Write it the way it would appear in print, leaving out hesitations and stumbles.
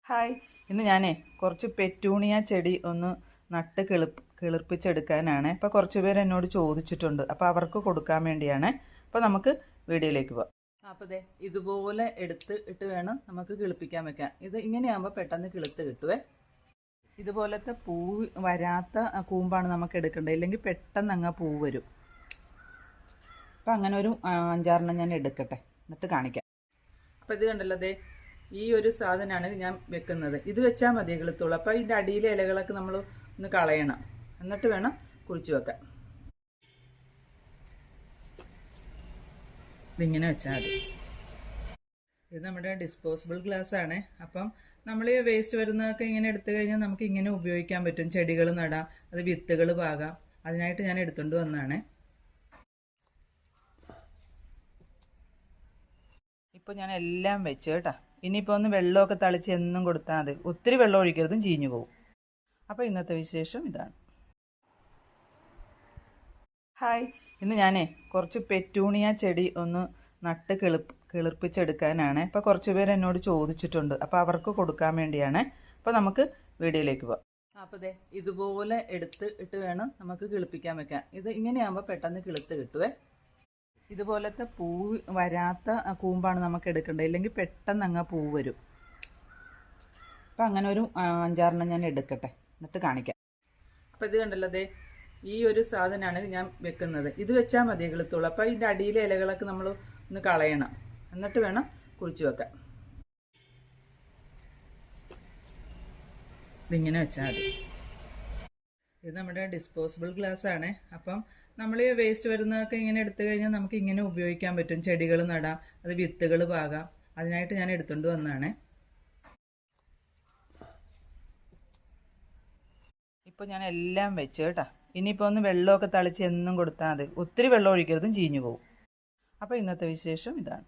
Hi, ഇന്ന് ഞാനേ കുറച്ച് പെറ്റൂണിയ ചെടി ഒന്ന് നട്ട് കിളിർപ്പിച്ചെടുക്കാനാണ്. അപ്പോൾ കുറച്ച് പേര് എന്നോട് ചോദിച്ചിട്ടുണ്ട്, അപ്പോൾ അവർക്ക് കൊടുക്കാൻ വേണ്ടിയാണ്. അപ്പോൾ നമുക്ക് വീഡിയോയിലേക്ക് പോകാം. അപ്പോൾ ദേ ഇതുപോലെ ഇട്ട് വേണം നമുക്ക് കിളിപ്പിക്കാൻ വെക്കാൻ. ഇത് ഇങ്ങനെയാകുമ്പോൾ പെട്ടെന്ന് കിളുത്ത് കിട്ടുവേ. ഇതുപോലത്തെ പൂ വരാത്ത കൂമ്പാണ് നമുക്ക് എടുക്കേണ്ടത്, ഇല്ലെങ്കിൽ പെട്ടെന്ന് അങ്ങ് പൂ വരും. അപ്പോൾ അങ്ങനെ ഒരു 5-6 ഞാൻ എടുക്കട്ടെ, എന്നിട്ട് കാണിക്കാം. അപ്പോൾ ഇത് കണ്ടല്ലോ, ദേ ഈ ഒരു സാധനമാണ് ഞാൻ വെക്കുന്നത്. ഇത് വെച്ചാൽ മതി കിളുത്തുള്ളൂ. അപ്പോൾ ഇതിൻ്റെ അടിയിലെ ഇലകളൊക്കെ നമ്മൾ ഒന്ന് കളയണം, എന്നിട്ട് വേണം കുഴിച്ച് വെക്കാൻ. ഇതിങ്ങനെ വെച്ചാൽ മതി. ഇത് നമ്മുടെ ഡിസ്പോസിബിൾ ഗ്ലാസ് ആണ്. അപ്പം നമ്മൾ ഈ വേസ്റ്റ് വരുന്നതൊക്കെ ഇങ്ങനെ എടുത്തു കഴിഞ്ഞാൽ നമുക്ക് ഇങ്ങനെ ഉപയോഗിക്കാൻ പറ്റും. ചെടികൾ നടാം, അത് വിത്തുകൾ പാകാം. അതിനായിട്ട് ഞാൻ എടുത്തുകൊണ്ട് വന്നതാണ്. ഇപ്പോൾ ഞാൻ എല്ലാം വെച്ച് കേട്ടോ. ഇനിയിപ്പോൾ ഒന്ന് വെള്ളമൊക്കെ തളിച്ച് എന്നും കൊടുത്താൽ മതി. ഒത്തിരി വെള്ളം ഒഴിക്കരുതും, ചീഞ്ഞു പോകും. അപ്പോൾ ഇന്നത്തെ വിശേഷം ഇതാണ്. ഹായ്, ഇന്ന് ഞാനേ കുറച്ച് പെറ്റൂണിയ ചെടി ഒന്ന് നട്ട് കിളിർപ്പിച്ചെടുക്കാനാണ്. അപ്പോൾ കുറച്ച് പേര് എന്നോട് ചോദിച്ചിട്ടുണ്ട്, അപ്പോൾ അവർക്ക് കൊടുക്കാൻ വേണ്ടിയാണ്. അപ്പോൾ നമുക്ക് വീഡിയോയിലേക്ക് പോകാം. അപ്പോൾ ദേ ഇതുപോലെ ഇട്ട് വേണം നമുക്ക് കിളിപ്പിക്കാൻ വെക്കാൻ. ഇത് ഇങ്ങനെയാകുമ്പോൾ പെട്ടെന്ന് കിളുത്ത് കിട്ടുവേ. ഇതുപോലത്തെ പൂ വരാത്ത കൂമ്പാണ് നമുക്ക് എടുക്കേണ്ടത്, ഇല്ലെങ്കിൽ പെട്ടെന്ന് അങ്ങ് പൂ വരും. അപ്പം അങ്ങനെ ഒരു 5-6 ഞാൻ എടുക്കട്ടെ, എന്നിട്ട് കാണിക്കാം. അപ്പോൾ ഇത് കണ്ടല്ലോ, ദേ ഈ ഒരു സാധനമാണ് ഞാൻ വെക്കുന്നത്. ഇത് വെച്ചാൽ മതി കിളുത്തുള്ളൂ. അപ്പോൾ ഇതിൻ്റെ അടിയിലെ ഇലകളൊക്കെ നമ്മൾ ഒന്ന് കളയണം, എന്നിട്ട് വേണം കുഴിച്ച് വെക്കാൻ. ഇതിങ്ങനെ വെച്ചാൽ മതി. ഇത് നമ്മുടെ ഡിസ്പോസിബിൾ ഗ്ലാസ് ആണ്. അപ്പം നമ്മൾ ഈ വേസ്റ്റ് വരുന്നതൊക്കെ ഇങ്ങനെ എടുത്തു കഴിഞ്ഞാൽ നമുക്ക് ഇങ്ങനെ ഉപയോഗിക്കാൻ പറ്റും. ചെടികൾ നടാം, അത് വിത്തുകൾ പാകാം. അതിനായിട്ട് ഞാൻ എടുത്തുകൊണ്ട് വന്നതാണ്. ഇപ്പോൾ ഞാൻ എല്ലാം വെച്ച് കേട്ടോ. ഇനിയിപ്പോൾ ഒന്ന് വെള്ളമൊക്കെ തളിച്ച് എന്നും കൊടുത്താൽ മതി. ഒത്തിരി വെള്ളം ഒഴിക്കരുതും, ചീഞ്ഞു പോകും. അപ്പോൾ ഇന്നത്തെ വിശേഷം ഇതാണ്.